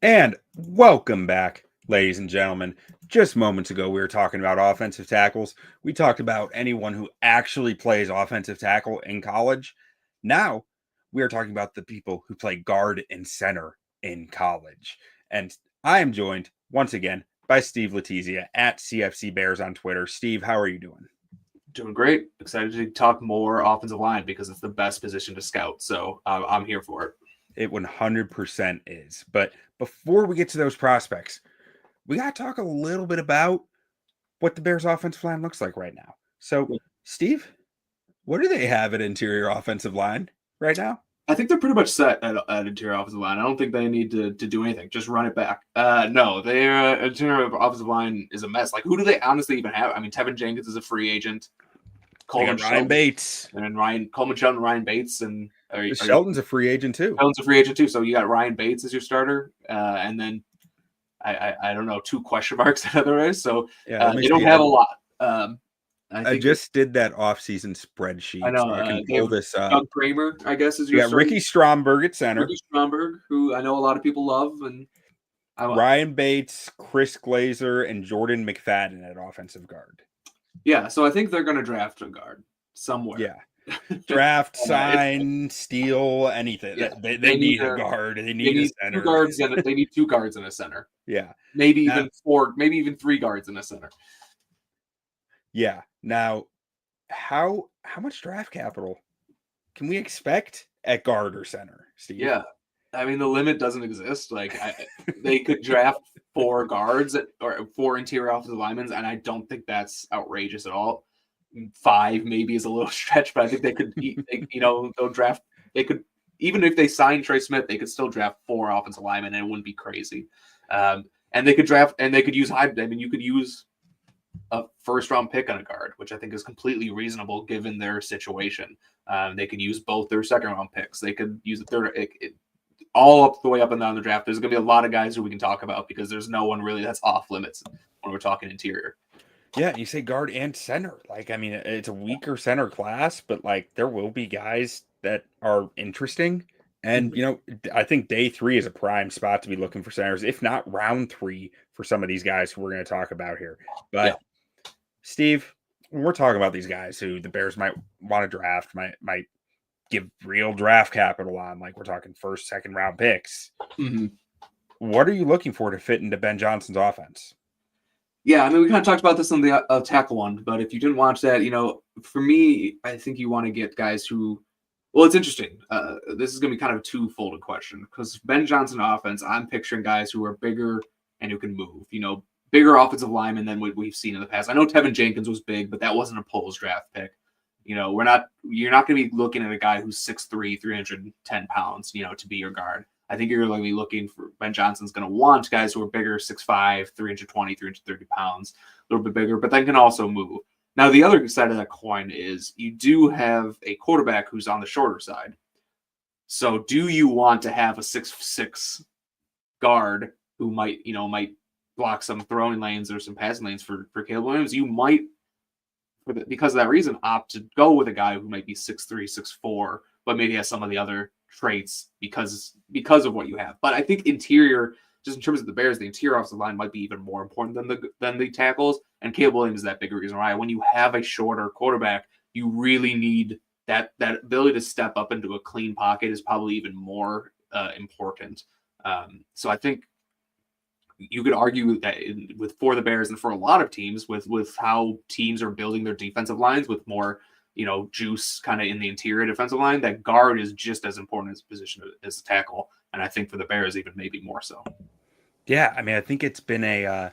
And welcome back, ladies and gentlemen. Just moments ago, we were talking about offensive tackles. We talked about anyone who actually plays offensive tackle in college. Now, we are talking about the people who play guard and center in college. And I am joined once again by Steve Letizia at CFC Bears on Twitter. Steve, how are you doing? Doing great. Excited to talk more offensive line because it's the best position to scout. So I'm here for it. It 100% is. But before we get to those prospects, we got to talk a little bit about what the Bears offensive line looks like right now. So, Steve, what do they have at interior offensive line right now? I think they're pretty much set at interior offensive line. I don't think they need to do anything. Just run it back. No, their interior offensive line is a mess. Like, who do they honestly even have? I mean, Tevin Jenkins is a free agent. Coleman Ryan Bates. And then Coleman Shelton, Ryan Bates. And Shelton's a free agent too. Shelton's a free agent too. So you got Ryan Bates as your starter. And then I don't know, 2 question marks otherwise. So they don't have a lot. I just did that off-season spreadsheet. I know. So I can pull this up. Doug Kramer, I guess, is your starter. Ricky Stromberg at center. Ricky Stromberg, who I know a lot of people love. And Ryan Bates, Chris Glazer, and Jordan McFadden at offensive guard. Yeah, so I think they're going to draft a guard somewhere. Yeah. Draft, sign, steal, anything. Yeah. They need a guard. They need a center. They need 2 guards and a center. Yeah. Maybe even 4, maybe even 3 guards and a center. Yeah. Now, how much draft capital can we expect at guard or center, Steve? Yeah. I mean, the limit doesn't exist. Like, they could draft 4 guards or 4 interior offensive linemen, and I don't think that's outrageous at all. 5 maybe is a little stretch, but I think they could, they'll draft. They could, even if they sign Trey Smith, they could still draft 4 offensive linemen, and it wouldn't be crazy. And they could draft, and they could use high. I mean, you could use a first-round pick on a guard, which I think is completely reasonable given their situation. They could use both their second-round picks. They could use a third. All up the way up and down the draft. There's going to be a lot of guys who we can talk about because there's no one really that's off limits when we're talking interior. Yeah, you say guard and center. Like, I mean, it's a weaker center class, but like there will be guys that are interesting. And, I think day 3 is a prime spot to be looking for centers, if not round 3 for some of these guys who we're going to talk about here. But Steve, when we're talking about these guys who the Bears might want to draft, might give real draft capital on, like we're talking first, second round picks. Mm-hmm. What are you looking for to fit into Ben Johnson's offense? Yeah, I mean, we kind of talked about this on the tackle one, but if you didn't watch that, for me, I think you want to get guys who, well, it's interesting. This is going to be kind of a two-folded question because Ben Johnson offense, I'm picturing guys who are bigger and who can move, bigger offensive linemen than what we've seen in the past. I know Tevin Jenkins was big, but that wasn't a Poles draft pick. You're not going to be looking at a guy who's 6'3", 310 pounds, to be your guard. I think you're going to be looking for Ben Johnson's going to want guys who are bigger, 6'5", 320, 330 pounds, a little bit bigger, but then can also move. Now, the other side of that coin is you do have a quarterback who's on the shorter side. So do you want to have a 6'6" guard who might block some throwing lanes or some passing lanes for Caleb Williams? You might, because of that reason, opt to go with a guy who might be 6'3", 6'4", but maybe has some of the other traits because of what you have. But I think interior, just in terms of the Bears, the interior offensive line might be even more important than the tackles. And Caleb Williams is that bigger reason why. When you have a shorter quarterback, you really need that ability to step up into a clean pocket is probably even more important. So I think you could argue that for the Bears and for a lot of teams with how teams are building their defensive lines with more juice kind of in the interior defensive line, that guard is just as important as a position as a tackle. And I think for the Bears, even maybe more so. Yeah. I mean, I think it's been a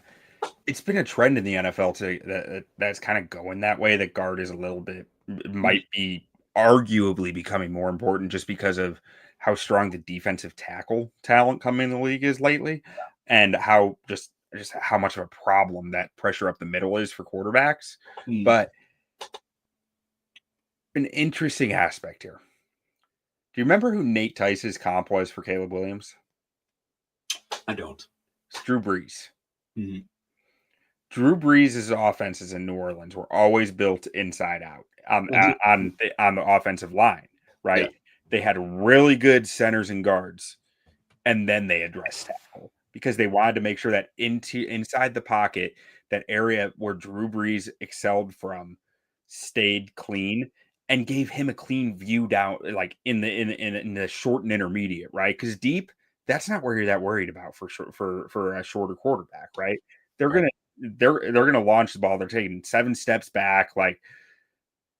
trend in the NFL that's kind of going that way. That guard is a little bit, might be arguably becoming more important just because of how strong the defensive tackle talent coming in the league is lately. And how just how much of a problem that pressure up the middle is for quarterbacks. But an interesting aspect here. Do you remember who Nate Tice's comp was for Caleb Williams? I don't. It's Drew Brees. Mm-hmm. Drew Brees' offenses in New Orleans were always built inside out on the offensive line, right? Yeah. They had really good centers and guards. and then they addressed tackle because they wanted to make sure that inside the pocket, that area where Drew Brees excelled from stayed clean and gave him a clean view down like in the short and intermediate, right? Because deep, that's not where you're that worried about for a shorter quarterback, right? They're Right. gonna they're gonna launch the ball. They're taking 7 steps back, like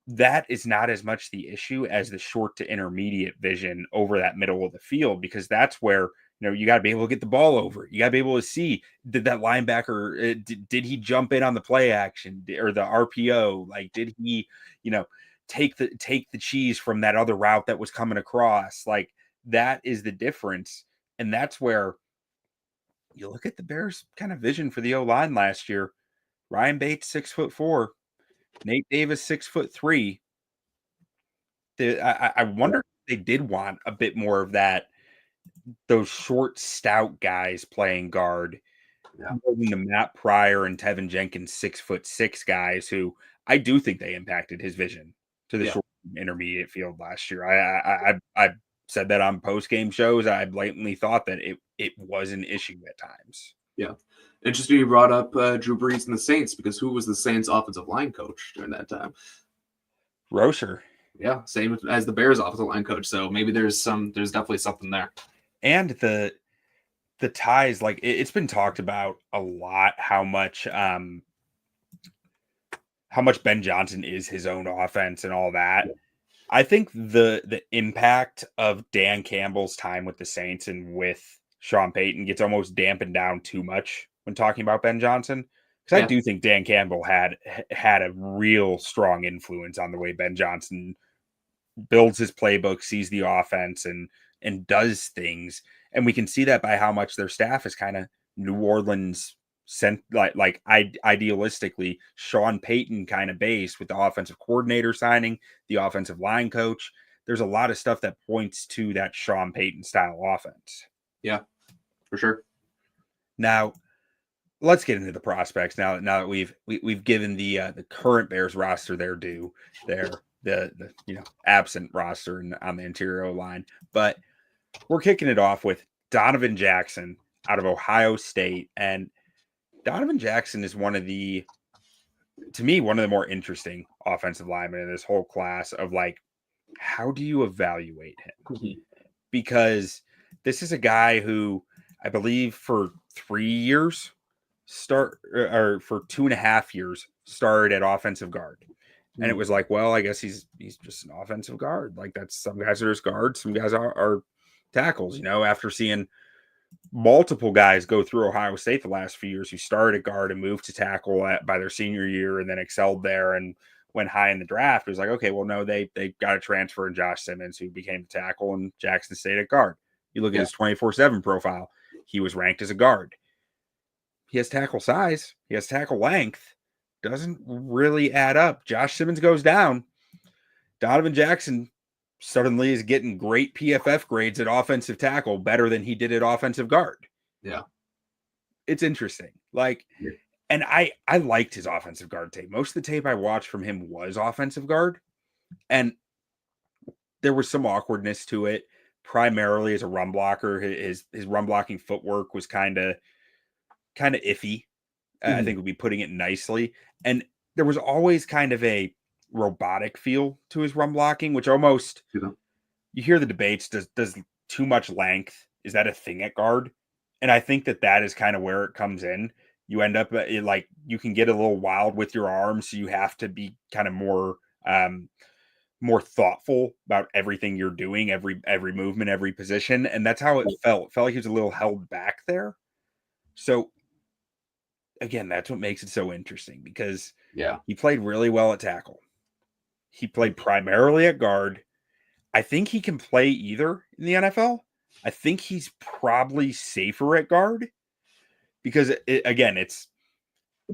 that is not as much the issue as the short to intermediate vision over that middle of the field, because that's where you got to be able to get the ball over. You got to be able to see, did that linebacker did he jump in on the play action or the RPO? Like, did he take the cheese from that other route that was coming across? Like, that is the difference, and that's where you look at the Bears kind of vision for the O line last year. Ryan Bates 6'4", Nate Davis 6'3". I wonder if they did want a bit more of that, those short, stout guys playing guard, Yeah. more than the Matt Pryor and Tevin Jenkins 6'6" guys who I do think they impacted his vision to the Yeah. short intermediate field last year. I said that on post game shows. I blatantly thought that it was an issue at times. Yeah. Interesting you brought up Drew Brees and the Saints, because who was the Saints offensive line coach during that time? Rocher. Yeah, same as the Bears offensive line coach. So maybe there's definitely something there. And the ties, like it's been talked about a lot how much Ben Johnson is his own offense and all that. Yeah. I think the impact of Dan Campbell's time with the Saints and with Sean Payton gets almost dampened down too much when talking about Ben Johnson, because I do think Dan Campbell had a real strong influence on the way Ben Johnson builds his playbook, sees the offense, and does things. And we can see that by how much their staff is kind of New Orleans sent, like idealistically Sean Payton kind of based, with the offensive coordinator signing, the offensive line coach. There's a lot of stuff that points to that Sean Payton style offense. Yeah, for sure. Now, let's get into the prospects. Now that we've given the current Bears roster their due, the absent roster on the interior line, but we're kicking it off with Donovan Jackson out of Ohio State. And Donovan Jackson is to me, one of the more interesting offensive linemen in this whole class of like, how do you evaluate him? Mm-hmm. Because this is a guy who I believe for 3 years or for 2.5 years started at offensive guard. And it was like, well, I guess he's just an offensive guard. Like, that's, some guys are just guards, some guys are tackles, after seeing multiple guys go through Ohio State the last few years who started at guard and moved to tackle by their senior year and then excelled there and went high in the draft. It was like, okay, well, no, they got a transfer in Josh Simmons, who became a tackle, and Jackson stayed at guard. You look at his 24/7 profile, he was ranked as a guard. He has tackle size, he has tackle length, doesn't really add up. Josh Simmons goes down. Donovan Jackson suddenly is getting great PFF grades at offensive tackle, better than he did at offensive guard. Yeah. It's interesting. Like, and I liked his offensive guard tape. Most of the tape I watched from him was offensive guard, and there was some awkwardness to it, primarily as a run blocker. His run blocking footwork was kind of iffy. I think would be putting it nicely. And there was always kind of a robotic feel to his run blocking, which almost, you hear the debates, does too much length, is that a thing at guard? And I think that is kind of where it comes in. You end up like, you can get a little wild with your arms, so you have to be kind of more thoughtful about everything you're doing, every movement, every position. And that's how it felt. It felt like he was a little held back there. So again, that's what makes it so interesting, because he played really well at tackle. He played primarily at guard. I think he can play either in the NFL. I think he's probably safer at guard because, it's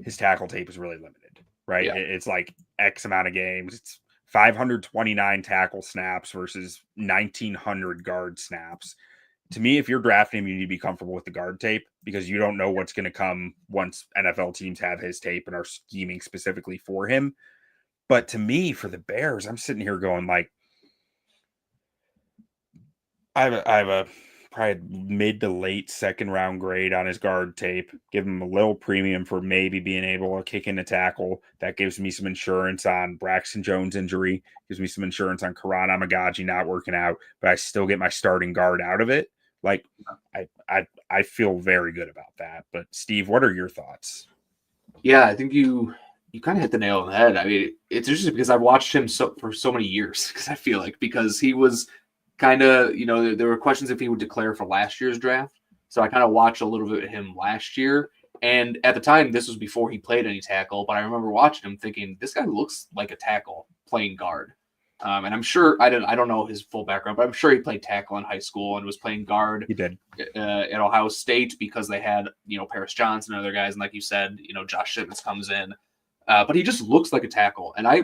his tackle tape is really limited, right? Yeah. It's like X amount of games. It's 529 tackle snaps versus 1,900 guard snaps. To me, if you're drafting him, you need to be comfortable with the guard tape, because you don't know what's going to come once NFL teams have his tape and are scheming specifically for him. But to me, for the Bears, I'm sitting here going like, I have a probably mid to late second round grade on his guard tape. Give him a little premium for maybe being able to kick in a tackle. That gives me some insurance on Braxton Jones' injury. Gives me some insurance on Karan Amagaji not working out, but I still get my starting guard out of it. Like, I feel very good about that. But Steve, what are your thoughts? Yeah, I think you kind of hit the nail on the head. I mean, it's interesting because I've watched him for so many years because I feel like because he was kind of, there were questions if he would declare for last year's draft. So I kind of watched a little bit of him last year. And at the time, this was before he played any tackle, but I remember watching him thinking, this guy looks like a tackle playing guard. And I'm sure, I don't know his full background, but I'm sure he played tackle in high school and was playing guard. He did. At Ohio State because they had, Paris Johnson and other guys. And like you said, Josh Shipmans comes in. But he just looks like a tackle. And I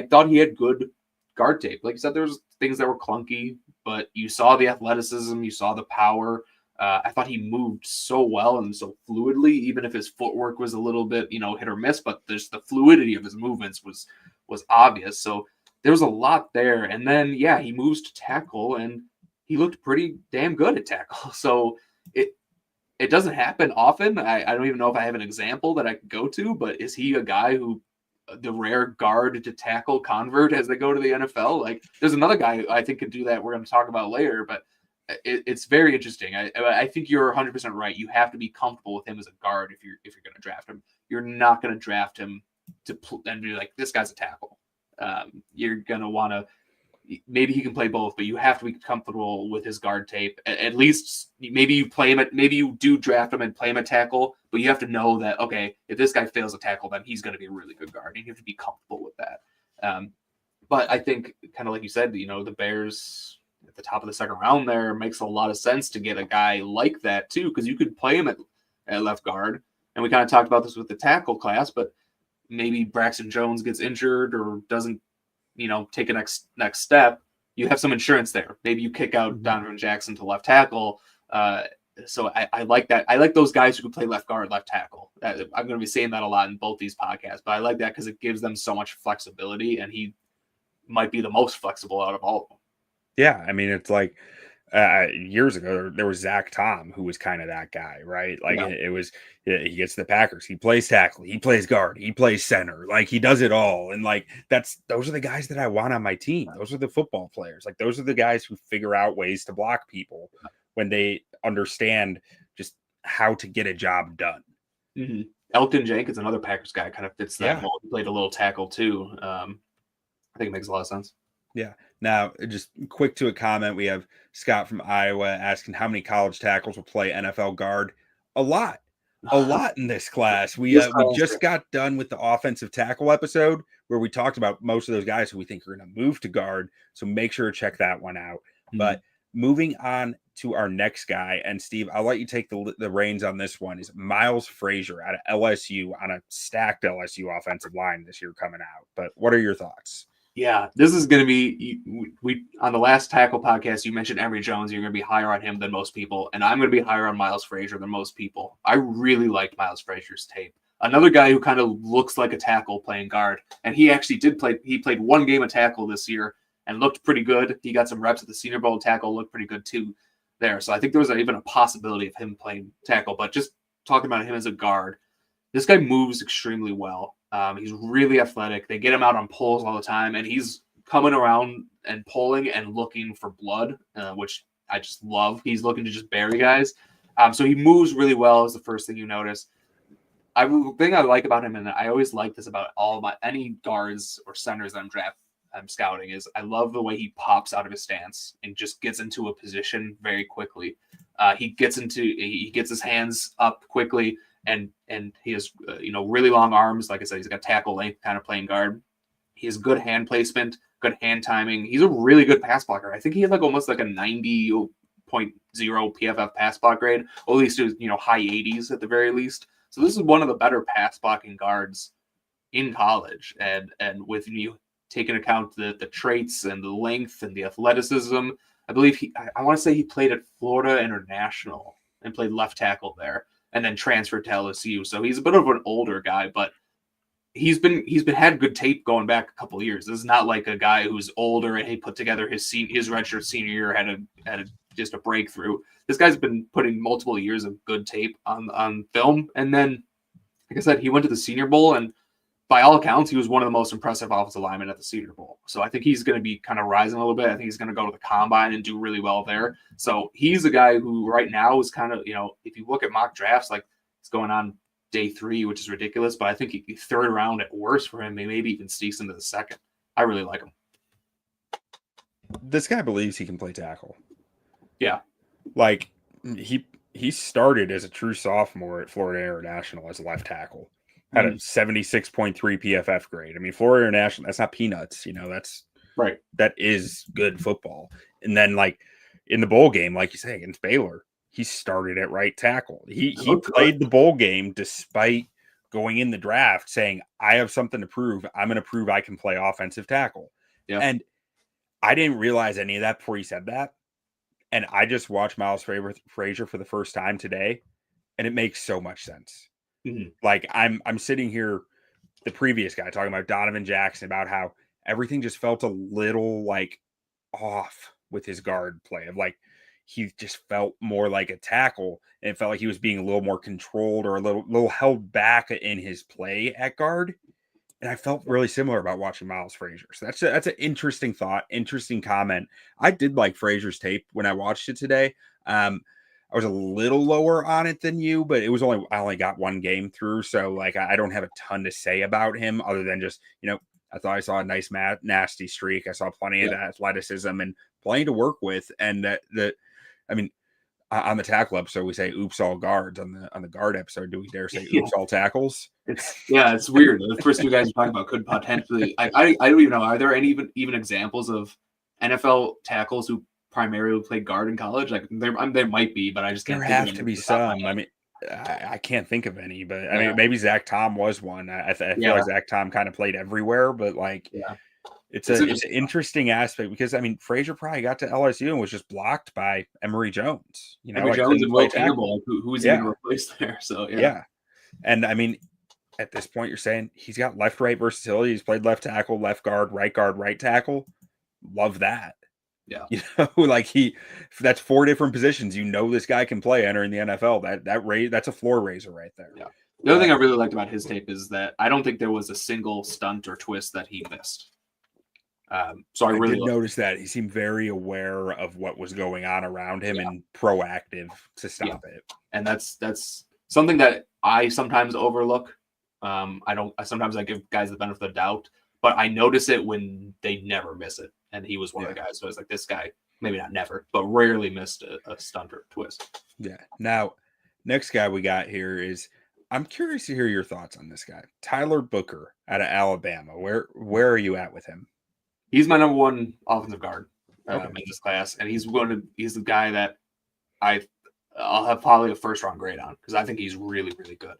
thought he had good guard tape. Like you said, there was things that were clunky, but you saw the athleticism, you saw the power. I thought he moved so well and so fluidly, even if his footwork was a little bit, hit or miss, but there's the fluidity of his movements was obvious. So there was a lot there. And then, yeah, he moves to tackle and he looked pretty damn good at tackle. So it doesn't happen often. I don't even know if I have an example that I could go to, but is he a guy who the rare guard to tackle convert as they go to the NFL? Like there's another guy I think could do that. We're going to talk about later, but it's very interesting. I think you're 100% right. You have to be comfortable with him as a guard if you're going to draft him. You're not going to draft him and be like, this guy's a tackle. You're going to want to, maybe he can play both, but you have to be comfortable with his guard tape. At least maybe you do draft him and play him at tackle, but you have to know that, okay, if this guy fails a tackle, then he's going to be a really good guard. And you have to be comfortable with that. But I think kind of like you said, the Bears at the top of the second round there makes a lot of sense to get a guy like that too, because you could play him at left guard. And we kind of talked about this with the tackle class, but maybe Braxton Jones gets injured or doesn't, take a next step. You have some insurance there. Maybe you kick out Donovan Jackson to left tackle. So I like that. I like those guys who can play left guard, left tackle. I'm going to be saying that a lot in both these podcasts, but I like that because it gives them so much flexibility, and he might be the most flexible out of all of them. Yeah, I mean, it's like years ago, there was Zach Tom, who was kind of that guy, right? Like it was, he gets the Packers, he plays tackle, he plays guard, he plays center, like he does it all. And like, those are the guys that I want on my team. Those are the football players. Like those are the guys who figure out ways to block people when they understand just how to get a job done. Mm-hmm. Elton Jenkins, another Packers guy, kind of fits that mold. He played a little tackle too. I think it makes a lot of sense. Yeah. Now, just quick to a comment. We have Scott from Iowa asking how many college tackles will play NFL guard. A lot in this class. We just got done with the offensive tackle episode where we talked about most of those guys who we think are going to move to guard. So make sure to check that one out. Mm-hmm. But moving on to our next guy, and Steve, I'll let you take the reins on this one, is Miles Frazier out of LSU on a stacked LSU offensive line this year coming out. But what are your thoughts? Yeah, this is going to be, we on the last tackle podcast, you mentioned Emory Jones. You're going to be higher on him than most people, and I'm going to be higher on Miles Frazier than most people. I really liked Miles Frazier's tape. Another guy who kind of looks like a tackle playing guard, and he actually he played one game of tackle this year and looked pretty good. He got some reps at the Senior Bowl tackle, looked pretty good too there. So I think there was even a possibility of him playing tackle, but just talking about him as a guard, this guy moves extremely well. He's really athletic. They get him out on pulls all the time, and he's coming around and pulling and looking for blood, which I just love. He's looking to just bury guys. So he moves really well is the first thing you notice. The thing I like about him, and I always like this about any guards or centers that I'm scouting, is I love the way he pops out of his stance and just gets into a position very quickly. He gets his hands up quickly. And he has, really long arms. Like I said, he's got tackle length kind of playing guard. He has good hand placement, good hand timing. He's a really good pass blocker. I think he had almost like a 90.0 PFF pass block grade, or at least, high 80s at the very least. So this is one of the better pass blocking guards in college. And with you taking account the traits and the length and the athleticism, I believe I want to say he played at Florida International and played left tackle there, and then transferred to LSU. So he's a bit of an older guy, but he's had good tape going back a couple of years. This is not like a guy who's older and he put together his redshirt senior year, had a just a breakthrough. This guy's been putting multiple years of good tape on film, and then, like I said, he went to the Senior Bowl, and by all accounts, he was one of the most impressive offensive linemen at the Senior Bowl. So I think he's going to be kind of rising a little bit. I think he's going to go to the combine and do really well there. So he's a guy who right now is kind of, if you look at mock drafts, like it's going on day 3, which is ridiculous, but I think he third round at worst for him, maybe even sneaks into the second. I really like him. This guy believes he can play tackle. Yeah. Like he started as a true sophomore at Florida International as a left tackle. Had a 76.3 PFF grade. I mean, Florida International, that's not peanuts. That's right. That is good football. And then, like, in the bowl game, like you say, against Baylor, he started at right tackle. He played the bowl game despite going in the draft saying, I have something to prove. I'm going to prove I can play offensive tackle. Yeah. And I didn't realize any of that before he said that. And I just watched Miles Frazier for the first time today, and it makes so much sense. Mm-hmm. Like I'm sitting here, the previous guy talking about Donovan Jackson, about how everything just felt a little like off with his guard play, of like he just felt more like a tackle, and it felt like he was being a little more controlled or a little held back in his play at guard. And I felt really similar about watching Miles Frazier. So that's an interesting thought, interesting comment. I did like Frazier's tape when I watched it today. I was a little lower on it than you, but I only got one game through. So like, I don't have a ton to say about him other than just, I thought I saw a nice nasty streak. I saw plenty of athleticism and plenty to work with. And on the tackle episode, we say oops all guards. On the guard episode, do we dare say oops all tackles? It's weird. The first two guys you're talking about could potentially, I don't even know, are there any even examples of NFL tackles who primarily played guard in college? Like there might be, but I just can't. There have to be some. I mean, I can't think of any, but I mean, maybe Zach Tom was one. I feel like Zach Tom kind of played everywhere, but like, it's an interesting aspect because I mean, Frazier probably got to LSU and was just blocked by Emory Jones. Emory Jones and Will Campbell, who's he going to replace there? So yeah, and I mean, at this point, you're saying he's got left-right versatility. He's played left tackle, left guard, right tackle. Love that. Yeah. Like that's 4 different positions. This guy can play entering the NFL. That's a floor raiser right there. Yeah. The other thing I really liked about his tape is that I don't think there was a single stunt or twist that he missed. So I really did notice that he seemed very aware of what was going on around him and proactive to stop it. And that's something that I sometimes overlook. Sometimes I give guys the benefit of the doubt, but I notice it when they never miss it. And he was one of the guys. So I was like, this guy, maybe not never, but rarely missed a stunt or twist. Yeah. Now, next guy we got here is, I'm curious to hear your thoughts on this guy. Tyler Booker out of Alabama. Where are you at with him? He's my number 1 offensive guard in this class. And he's the guy that I'll have probably a first round grade on because I think he's really, really good.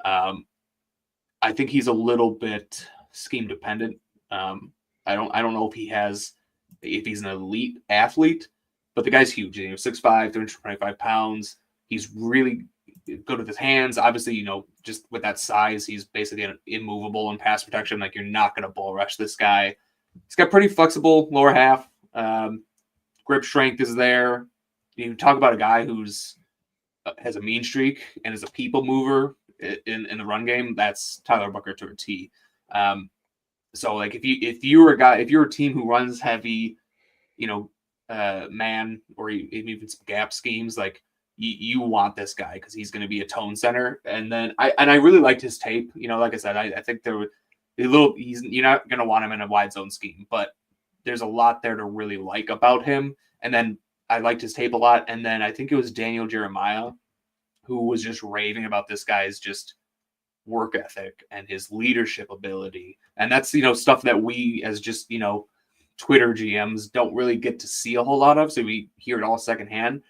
I think he's a little bit scheme dependent. I don't know if he's an elite athlete, but the guy's huge. 6'5", 325 pounds. He's really good with his hands. Obviously, just with that size, he's basically immovable in pass protection. Like, you're not going to bull rush this guy. He's got pretty flexible lower half. Grip strength is there. You talk about a guy who's has a mean streak and is a people mover in the run game. That's Tyler Booker to a T. So like if you're a team who runs heavy, man, or even some gap schemes, like you want this guy because he's going to be a tone center. And then I really liked his tape. Like I said, I think there were you're not going to want him in a wide zone scheme, but there's a lot there to really like about him. And then I liked his tape a lot. And then I think it was Daniel Jeremiah who was just raving about this guy's just work ethic and his leadership ability. And that's, stuff that we as just, Twitter GMs don't really get to see a whole lot of. So we hear it all secondhand.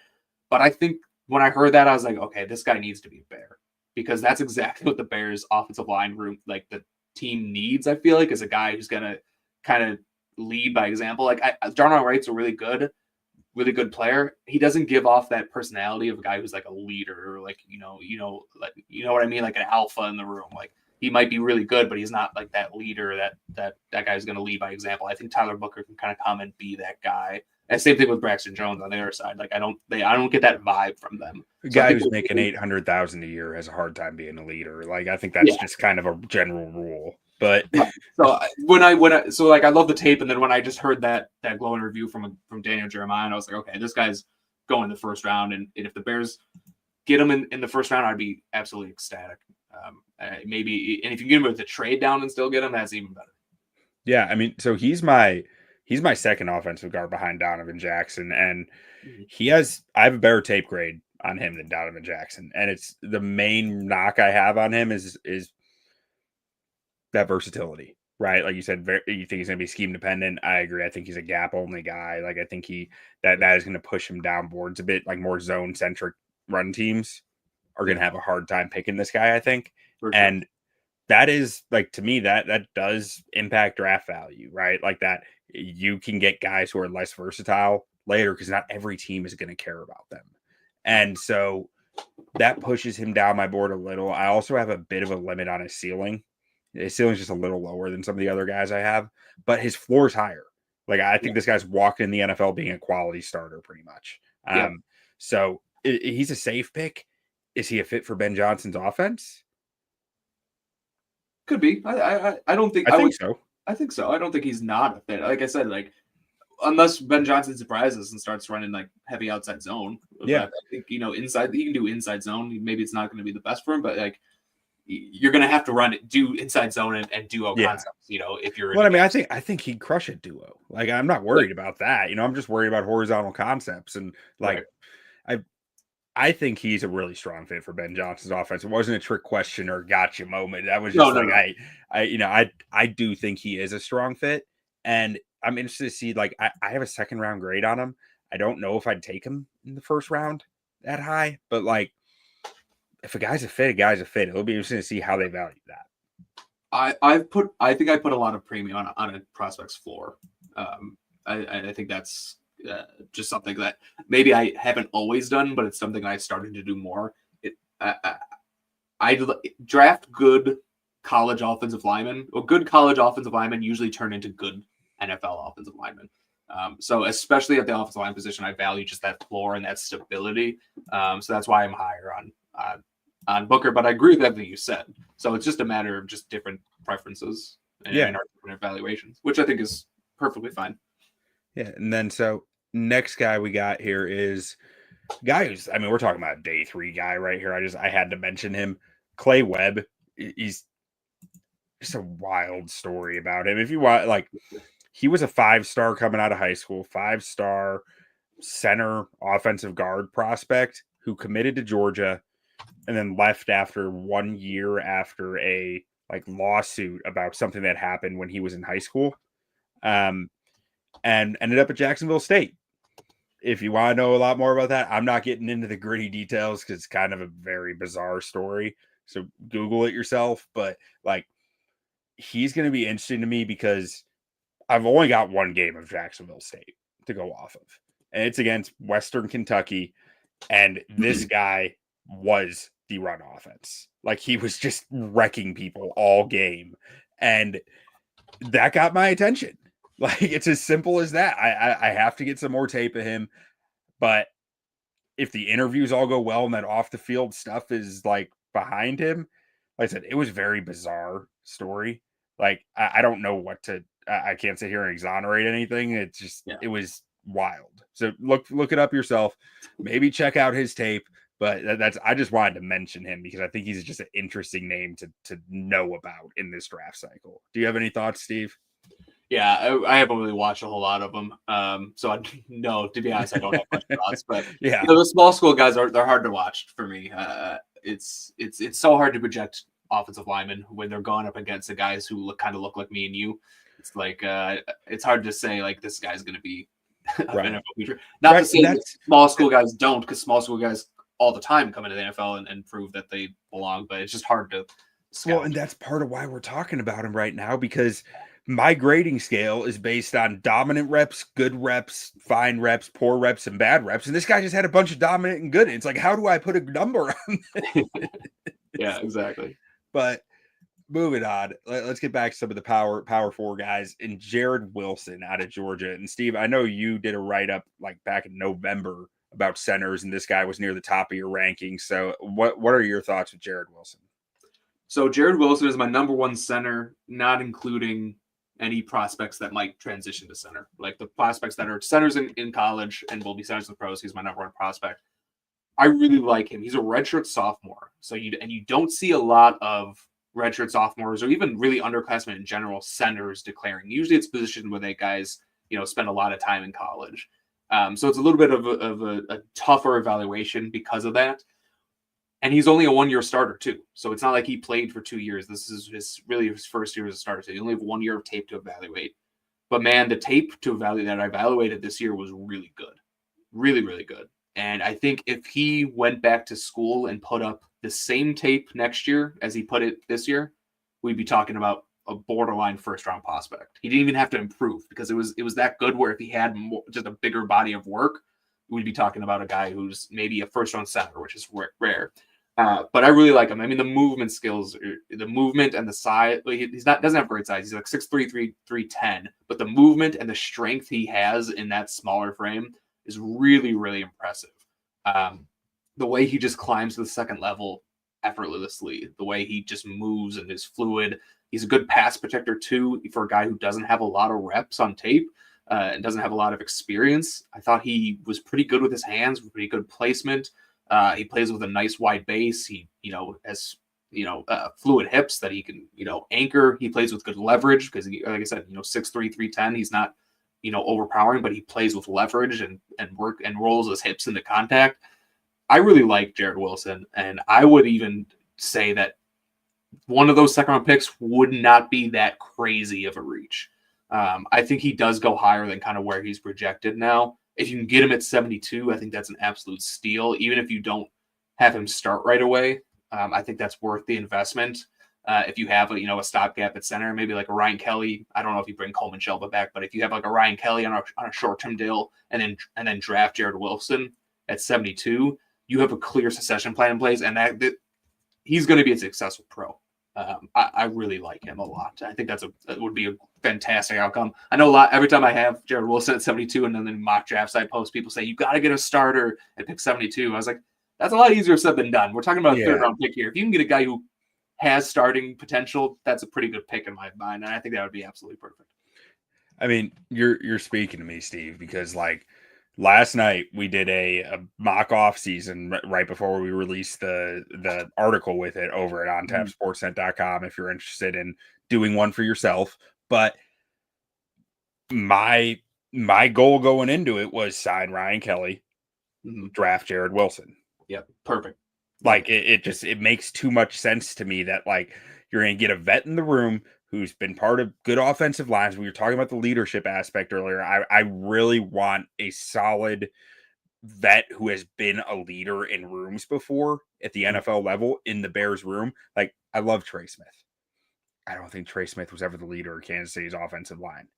But I think when I heard that, I was like, okay, this guy needs to be a Bear, because that's exactly what the Bears offensive line room, like the team needs, I feel like, is a guy who's going to kind of lead by example. Like Darnell Wright's a really good player. He doesn't give off that personality of a guy who's like a leader, or like, you know what I mean? Like an alpha in the room. Like, he might be really good, but he's not like that leader that guy's going to lead by example. I think Tyler Booker can kind of come and be that guy. And same thing with Braxton Jones on the other side. Like I don't get that vibe from them. A So I guy think who's making 800,000 a year has a hard time being a leader. Like I think that's yeah. just kind of a general rule. But So when I I love the tape, and then when I just heard that glowing review from Daniel Jeremiah, and I was like, okay, this guy's going the first round, and if the Bears get him in the first round, I'd be absolutely ecstatic. Maybe, and if you get him with the trade down and still get him, that's even better. yeah, I mean, so he's my second offensive guard behind Donovan Jackson, and I have a better tape grade on him than Donovan Jackson, and it's the main knock I have on him is that versatility, right? Like you said, you think he's going to be scheme dependent. I agree. I think he's a gap only guy. Like I think that is going to push him down boards a bit. Like more zone centric run teams are going to have a hard time picking this guy, I think. For sure. And that is like, to me, that does impact draft value, right? Like that you can get guys who are less versatile later because not every team is going to care about them. And so that pushes him down my board a little. I also have a bit of a limit on his ceiling. His ceiling's just a little lower than some of the other guys I have, but his floor is higher. Like I think this guy's walked in the NFL being a quality starter pretty much. So he's a safe pick. Is he a fit for Ben Johnson's offense? Could be. I don't think. I think so. I think so. I don't think he's not a fit. Like I said, like unless Ben Johnson surprises and starts running like heavy outside zone. Yeah, I think inside he can do inside zone. Maybe it's not going to be the best for him, but like you're going to have to do inside zone and duo concepts. If you're. Well, I mean, I think he'd crush it duo. Like I'm not worried about that. I'm just worried about horizontal concepts and like I think he's a really strong fit for Ben Johnson's offense. It wasn't a trick question or gotcha moment. That was just I do think he is a strong fit, and I'm interested to see. Like I have a second round grade on him. I don't know if I'd take him in the first round that high, but like if a guy's a fit, a guy's a fit. It'll be interesting to see how they value that. I think I put a lot of premium on a prospect's floor. I think that's just something that maybe I haven't always done, but it's something I started to do more. I draft good college offensive linemen. Well, good college offensive linemen usually turn into good NFL offensive linemen. So especially at the offensive line position, I value just that floor and that stability. So that's why I'm higher on Booker. But I agree with everything you said. So it's just a matter of just different preferences and our different evaluations, which I think is perfectly fine. Yeah, and then so next guy we got here is guy who's, I mean, we're talking about a day 3 guy right here. I had to mention him. Clay Webb. He's just a wild story about him. If you want, like, he was a 5-star coming out of high school, 5-star center offensive guard prospect who committed to Georgia and then left after 1 year after a lawsuit about something that happened when he was in high school. And ended up at Jacksonville State. If you want to know a lot more about that, I'm not getting into the gritty details because it's kind of a very bizarre story. So Google it yourself. But he's going to be interesting to me because I've only got one game of Jacksonville State to go off of. And it's against Western Kentucky. And this guy was the run offense. Like he was just wrecking people all game. And that got my attention. Like, it's as simple as that. I have to get some more tape of him. But if the interviews all go well and that off the field stuff is behind him, like I said, it was a very bizarre story. Like, I don't know what to, I can't sit here and exonerate anything. It's just, It was wild. So look it up yourself. Maybe check out his tape. But I just wanted to mention him because I think he's just an interesting name to know about in this draft cycle. Do you have any thoughts, Steve? Yeah, I haven't really watched a whole lot of them. So to be honest, I don't have much thoughts. But the small school guys they're hard to watch for me. It's so hard to project offensive linemen when they're going up against the guys who look like me and you. It's it's hard to say this guy's going to be an NFL future. Not to say that small school guys don't, because small school guys all the time come into the NFL and prove that they belong. But it's just hard to scout. Well, and that's part of why we're talking about him right now, because my grading scale is based on dominant reps, good reps, fine reps, poor reps, and bad reps. And this guy just had a bunch of dominant and good. It's like, how do I put a number on this? Yeah, exactly. But moving on. Let's get back to some of the power four guys. And Jared Wilson out of Georgia. And Steve, I know you did a write up like back in November about centers, and this guy was near the top of your rankings. So what are your thoughts with Jared Wilson? So Jared Wilson is my number one center, not including any prospects that might transition to center. Like the prospects that are centers in college and will be centers in the pros, he's my number one prospect. I really like him. He's a redshirt sophomore. So you don't see a lot of redshirt sophomores or even really underclassmen in general centers declaring. Usually it's positioned where they guys, spend a lot of time in college. So it's a little bit of a tougher evaluation because of that. And he's only a 1-year starter too. So it's not like he played for 2 years. This is his first year as a starter. So you only have 1 year of tape to evaluate. But man, the tape to evaluate that I evaluated this year was really good. Really, really good. And I think if he went back to school and put up the same tape next year as he put it this year, we'd be talking about a borderline first-round prospect. He didn't even have to improve because it was that good where if he had just a bigger body of work, we'd be talking about a guy who's maybe a first-round center, which is rare. But I really like him. I mean, the movement skills, the movement and the size. Doesn't have great size. He's like 6'3", 310. But the movement and the strength he has in that smaller frame is really, really impressive. The way he just climbs to the second level effortlessly, the way he just moves and is fluid. He's a good pass protector too for a guy who doesn't have a lot of reps on tape and doesn't have a lot of experience. I thought he was pretty good with his hands, pretty good placement. He plays with a nice wide base. He, has fluid hips that he can, anchor. He plays with good leverage because, like I said, 6'3", 310. He's not, overpowering, but he plays with leverage and work and rolls his hips into contact. I really like Jared Wilson, and I would even say that one of those second-round picks would not be that crazy of a reach. I think he does go higher than kind of where he's projected now. If you can get him at 72, I think that's an absolute steal. Even if you don't have him start right away, I think that's worth the investment. If you have a stopgap at center, maybe like a Ryan Kelly. I don't know if you bring Coleman Shelba back, but if you have like a Ryan Kelly on a short-term deal and then draft Jared Wilson at 72, you have a clear succession plan in place, and that he's going to be a successful pro. I really like him a lot. I think that would be a fantastic outcome. I know every time I have Jared Wilson at 72 and then in mock drafts I post, people say, you got to get a starter at pick 72. I was like, that's a lot easier said than done. We're talking about a third round pick here. If you can get a guy who has starting potential, that's a pretty good pick in my mind. And I think that would be absolutely perfect. I mean, you're speaking to me, Steve, because like last night we did a mock off season right before we released the article with it over at ontapsportsnet.com if you're interested in doing one for yourself. But my goal going into it was sign Ryan Kelly, draft Jared Wilson. Yep, perfect. Like it makes too much sense to me that like you're going to get a vet in the room who's been part of good offensive lines. We were talking about the leadership aspect earlier. I really want a solid vet who has been a leader in rooms before at the NFL level in the Bears room. Like, I love Trey Smith. I don't think Trey Smith was ever the leader of Kansas City's offensive line.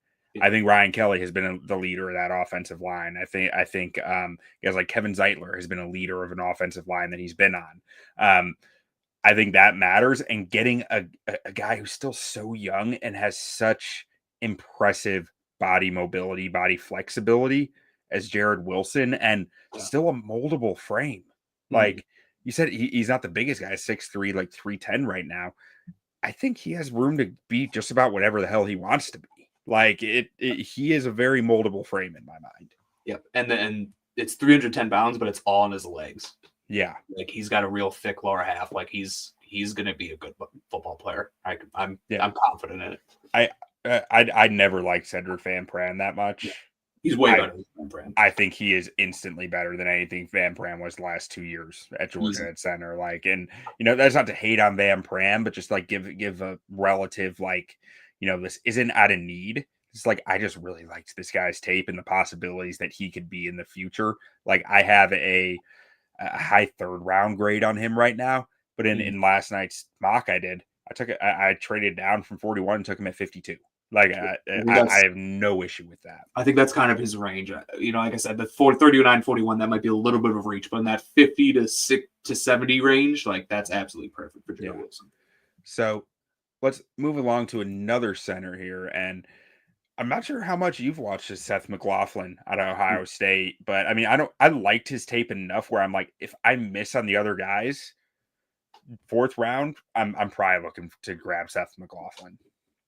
I think Ryan Kelly has been the leader of that offensive line. I think guys like Kevin Zeitler has been a leader of an offensive line that he's been on. I think that matters, and getting a guy who's still so young and has such impressive body mobility, body flexibility as Jared Wilson, and still a moldable frame. Like you said, he's not the biggest guy, 6'3", like 310 right now. I think he has room to be just about whatever the hell he wants to be. Like he is a very moldable frame in my mind. Yep, and it's 310 pounds, but it's all in his legs. Yeah, like he's got a real thick lower half. Like he's going to be a good football player. I'm confident in it. I never liked Cedric Van Pran that much. Yeah. He's way better than Van Pran. I think he is instantly better than anything Van Pran was the last 2 years at Georgia at center. Like, and that's not to hate on Van Pran, but just like give a relative like, this isn't out of need. It's like I just really liked this guy's tape and the possibilities that he could be in the future. Like I have a high third round grade on him right now, but in last night's mock I traded down from 41 and took him at 52. Like I have no issue with that. I think that's kind of his range. Like I said, the 39, 41, that might be a little bit of a reach, but in that 50 to 70 range, like that's absolutely perfect for Jared Wilson. So let's move along to another center here, and I'm not sure how much you've watched of Seth McLaughlin out of Ohio State, but I mean, I liked his tape enough where I'm like, if I miss on the other guys, fourth round, I'm probably looking to grab Seth McLaughlin.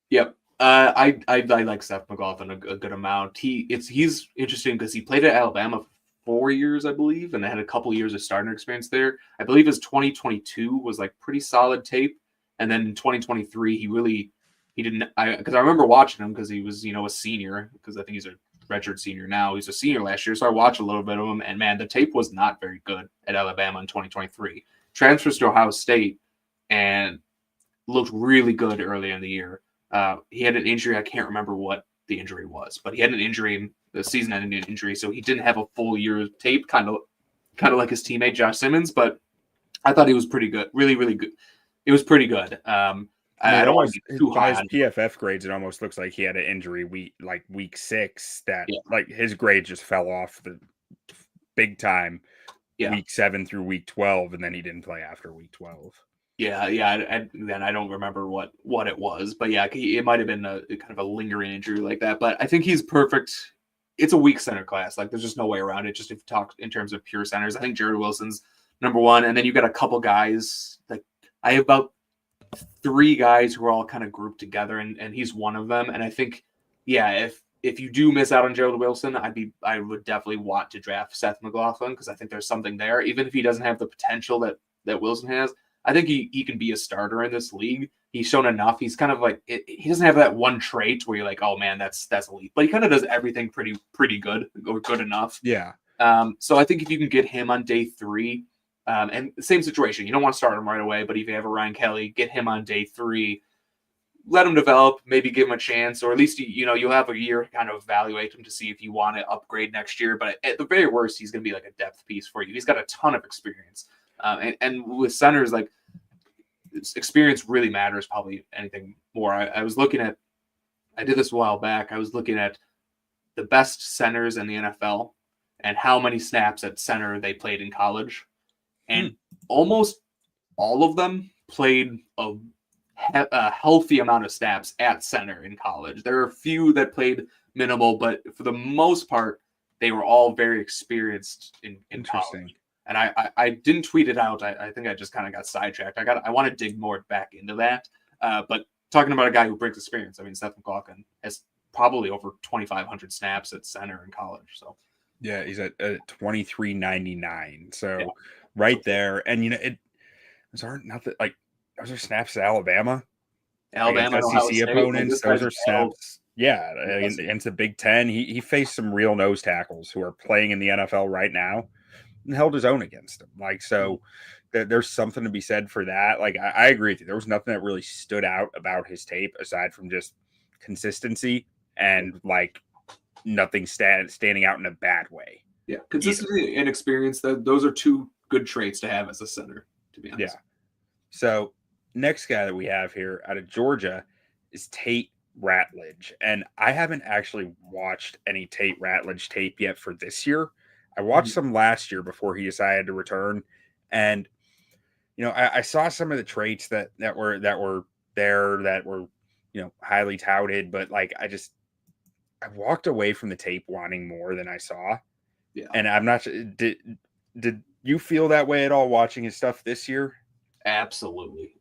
Yep. I like Seth McLaughlin a good amount. He's interesting because he played at Alabama for 4 years, I believe, and had a couple years of starting experience there. I believe his 2022 was like pretty solid tape, and then in 2023 he didn't. Because I remember watching him because he was a senior, because I think he's a redshirt senior now. He's a senior last year, so I watched a little bit of him, and man, the tape was not very good at Alabama in 2023. Transfers to Ohio State and looked really good early in the year. He had an injury. I can't remember what the injury was, but he had an injury, the season-ending injury, so he didn't have a full year of tape, kind of like his teammate Josh Simmons. But I thought he was pretty good, really, really good. It was pretty good. I don't want to be too high his on PFF grades. It almost looks like he had an injury week 6 that Yeah. like his grade just fell off the big time. Yeah. Week 7 through week 12, and then he didn't play after week 12. Yeah. Then I don't remember what it was, but yeah, it might have been a kind of a lingering injury like that. But I think he's perfect. It's a weak center class. Like there's just no way around it. Just if you talk in terms of pure centers, I think Jared Wilson's number one, and then you got a couple guys. Like I have about 3 guys who are all kind of grouped together, and he's one of them. And I think, yeah, if you do miss out on Jared Wilson, I would definitely want to draft Seth McLaughlin because I think there's something there, even if he doesn't have the potential that Wilson has. I think he can be a starter in this league. He's shown enough. He's kind of like he doesn't have that one trait where you're like, oh man, that's elite, but he kind of does everything pretty good or good enough. Yeah. So I think if you can get him on day 3, and the same situation, you don't want to start him right away, but if you have a Ryan Kelly, get him on day 3, let him develop, maybe give him a chance, or at least you'll have a year to kind of evaluate him to see if you want to upgrade next year. But at the very worst, he's going to be like a depth piece for you. He's got a ton of experience. And with centers, like experience really matters probably anything more. I did this a while back. I was looking at the best centers in the NFL and how many snaps at center they played in college. And almost all of them played a healthy amount of snaps at center in college. There are a few that played minimal, but for the most part, they were all very experienced in college. And I didn't tweet it out. I think I just kind of got sidetracked. I want to dig more back into that. But talking about a guy who brings experience, I mean, Seth McLaughlin has probably over 2,500 snaps at center in college. So yeah, he's at 23.99. So right there, and those aren't nothing like those are snaps at Alabama against SEC opponents. Those are snaps. Yeah, against the Big Ten, he faced some real nose tackles who are playing in the NFL right now. And held his own against him. Like, so there's something to be said for that. Like, I agree with you. There was nothing that really stood out about his tape aside from just consistency and like nothing standing out in a bad way. Yeah, consistency and experience. Those are 2 good traits to have as a center, to be honest. Yeah. So next guy that we have here out of Georgia is Tate Ratledge. And I haven't actually watched any Tate Ratledge tape yet for this year. I watched some last year before he decided to return, and I saw some of the traits that were there that were highly touted, but like I walked away from the tape wanting more than I saw. Yeah, and I'm not sure. Did you feel that way at all watching his stuff this year? Absolutely.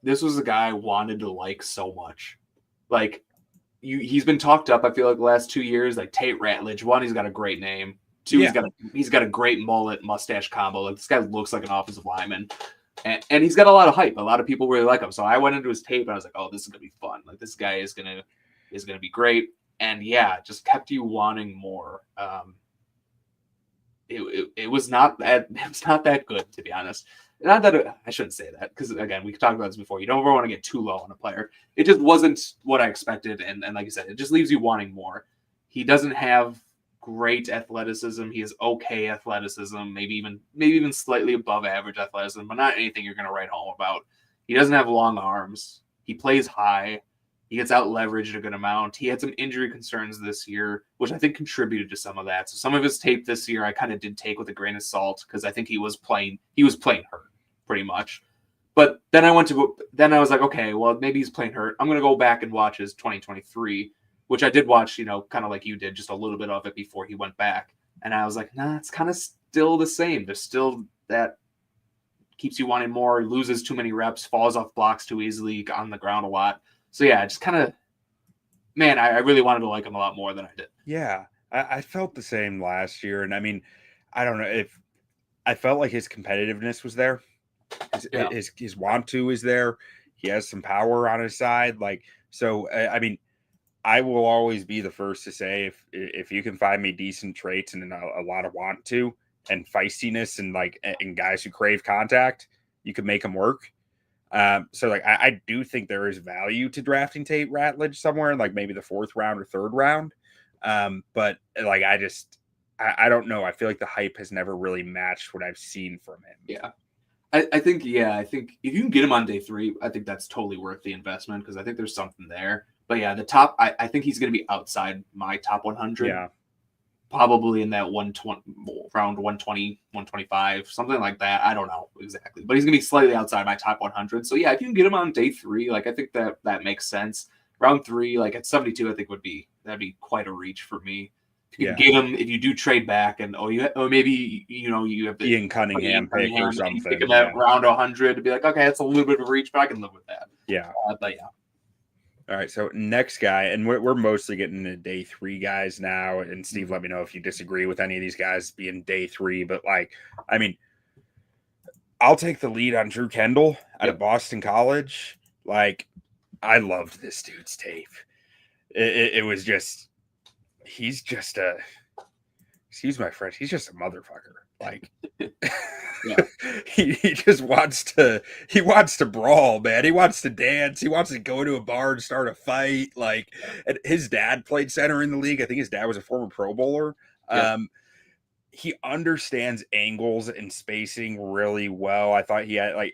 This was a guy I wanted to like so much. Like he's been talked up. I feel like the last 2 years, like Tate Ratledge. One, he's got a great name. 2, he's got a great mullet mustache combo. Like this guy looks like an offensive lineman, and he's got a lot of hype. A lot of people really like him. So I went into his tape and I was like, oh, this is gonna be fun. Like this guy is gonna be great. And yeah, just kept you wanting more. It was not that good, to be honest. Not that I shouldn't say that because again, we talked about this before. You don't ever want to get too low on a player. It just wasn't what I expected, and like you said, it just leaves you wanting more. He doesn't have great athleticism. He has okay athleticism, maybe even slightly above average athleticism, but not anything you're going to write home about. He doesn't have long arms. He plays high. He gets out leveraged a good amount. He had some injury concerns this year, which I think contributed to some of that. So some of his tape this year, I kind of did take with a grain of salt because I think he was playing hurt pretty much. But then I was like, okay, well, maybe he's playing hurt. I'm going to go back and watch his 2023, which I did watch, kind of like you did, just a little bit of it before he went back. And I was like, nah, it's kind of still the same. There's still that keeps you wanting more, loses too many reps, falls off blocks too easily, on the ground a lot. So yeah, just kind of, man, I really wanted to like him a lot more than I did. Yeah, I felt the same last year. And I mean, I don't know if I felt like his competitiveness was there. His want to is there. He has some power on his side. Like, so, I mean, I will always be the first to say if you can find me decent traits and a lot of want to and feistiness and guys who crave contact, you can make them work. So like I do think there is value to drafting Tate Ratledge somewhere in like maybe the 4th round or 3rd round. But like I don't know. I feel like the hype has never really matched what I've seen from him. Yeah. I think if you can get him on day 3, I think that's totally worth the investment because I think there's something there. But yeah, the top, I think he's going to be outside my top 100. Yeah. Probably in that 120 round 120, 125, something like that. I don't know exactly, but he's going to be slightly outside my top 100. So yeah, if you can get him on day 3, like I think that makes sense. Round 3, like at 72, I think that'd be quite a reach for me. If you can get him, if you do trade back and maybe you have the Ian Cunningham pick or something. Pick him at round 100 to be like, okay, that's a little bit of a reach, but I can live with that. Yeah. But yeah. All right, so next guy, and we're mostly getting into day 3 guys now. And Steve, let me know if you disagree with any of these guys being day 3. But like, I mean, I'll take the lead on Drew Kendall out of Boston College. Like, I loved this dude's tape. It was just, he's just excuse my French, he's just a motherfucker. Like, he just wants to brawl, man. He wants to dance. He wants to go to a bar and start a fight. Like, and his dad played center in the league. I think his dad was a former Pro Bowler. He understands angles and spacing really well. I thought he had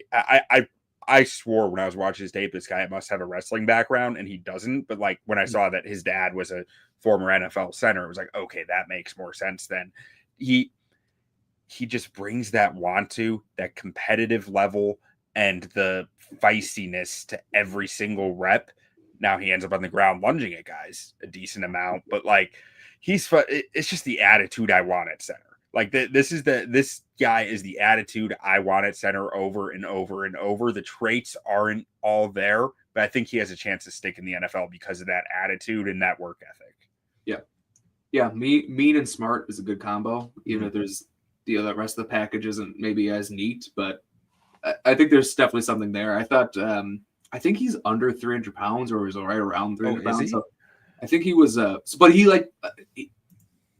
I swore when I was watching his tape, this guy must have a wrestling background, and he doesn't. But like when I saw that his dad was a former NFL center, it was like, okay, that makes more sense then. He just brings that that competitive level and the feistiness to every single rep. Now he ends up on the ground lunging at guys a decent amount, but like it's just the attitude I want at center. Like this guy is the attitude I want at center over and over and over. The traits aren't all there, but I think he has a chance to stick in the NFL because of that attitude and that work ethic. Yeah. Yeah. Mean and smart is a good combo, even if there's the rest of the package isn't maybe as neat, but I think there's definitely something there. I thought, I think he's under 300 pounds or was right around 300 pounds. So I think he was, but he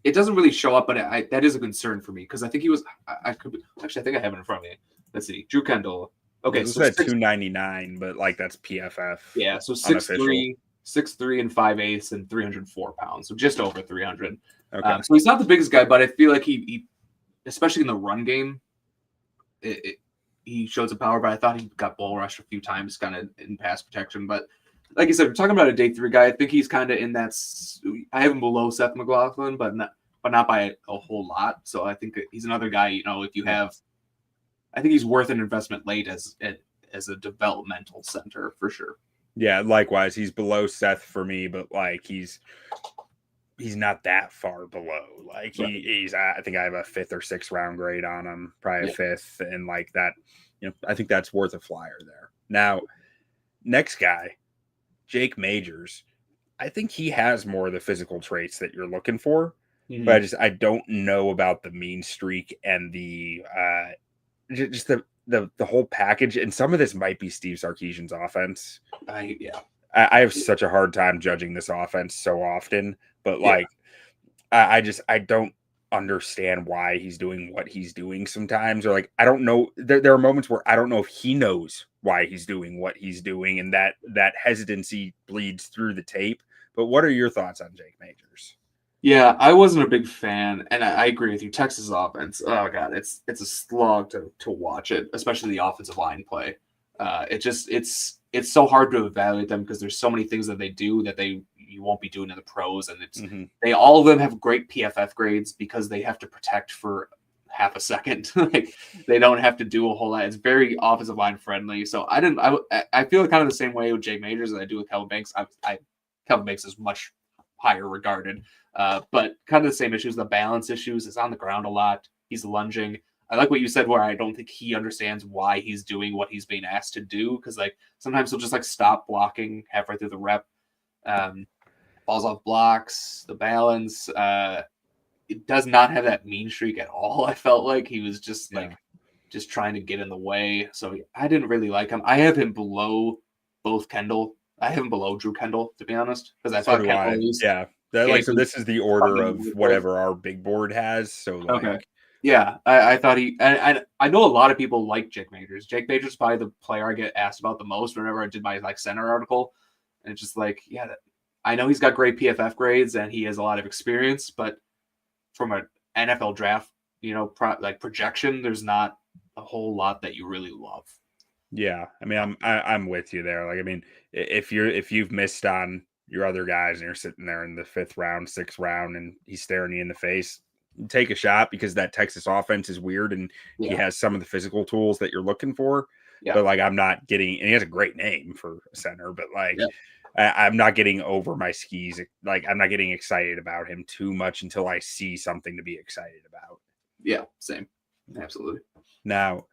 it doesn't really show up, but that is a concern for me because I think he was, I think I have it in front of me. Let's see. Drew Kendall. Okay. So it's 299, but like that's PFF. Yeah. So 6'3" and 5'8" and 304 pounds. So just over 300. Okay. So he's not the biggest guy, but I feel like he especially in the run game, he showed some power, but I thought he got bull rushed a few times kind of in pass protection. But like I said, we're talking about a day 3 guy. I think he's kind of in that. I have him below Seth McLaughlin, but not by a whole lot. So I think he's another guy, if you have, I think he's worth an investment late as a developmental center for sure. Yeah, likewise. He's below Seth for me, but like he's not that far below. Like he's I think I have a 5th or 6th round grade on him, probably a 5th, and like that, I think that's worth a flyer there. Now, next guy, Jake Majors. I think he has more of the physical traits that you're looking for, but I don't know about the mean streak and the just the whole package. And some of this might be Steve Sarkisian's offense. I have such a hard time judging this offense so often. But like, I don't understand why he's doing what he's doing sometimes, or like, I don't know. There are moments where I don't know if he knows why he's doing what he's doing, and that hesitancy bleeds through the tape. But what are your thoughts on Jake Majors? Yeah, I wasn't a big fan, and I agree with you. Texas offense, oh god, it's a slog to watch it, especially the offensive line play. It's so hard to evaluate them because there's so many things that they do that you won't be doing in the pros, and it's all of them have great PFF grades because they have to protect for half a second. Like they don't have to do a whole lot. It's very offensive line friendly. So I feel kind of the same way with Jake Majors as I do with Kelvin Banks. Kelvin Banks is much higher regarded, but kind of the same issues. The balance issues. Is on the ground a lot. He's lunging. I like what you said, where I don't think he understands why he's doing what he's being asked to do. Because like sometimes he'll just like stop blocking halfway through the rep, falls off blocks, the balance. It does not have that mean streak at all. I felt like he was just just trying to get in the way. So I didn't really like him. I have him below both Kendall. I have him below Drew Kendall, to be honest, because I thought Kendall was so this is the order of whatever our big board has. So like. Okay. Yeah, I thought and I know a lot of people like Jake Majors. Jake Majors is probably the player I get asked about the most whenever I did my like center article. And it's just like, yeah, I know he's got great PFF grades and he has a lot of experience, but from an NFL draft, projection, there's not a whole lot that you really love. Yeah, I mean, I'm with you there. Like, I mean, if you've missed on your other guys and you're sitting there in the 5th round, 6th round, and he's staring you in the face, take a shot, because that Texas offense is weird and he has some of the physical tools that you're looking for. Yeah. But like, I'm not getting, and he has a great name for a center, but like, I'm not getting over my skis. Like, I'm not getting excited about him too much until I see something to be excited about. Yeah, same. Absolutely. Now,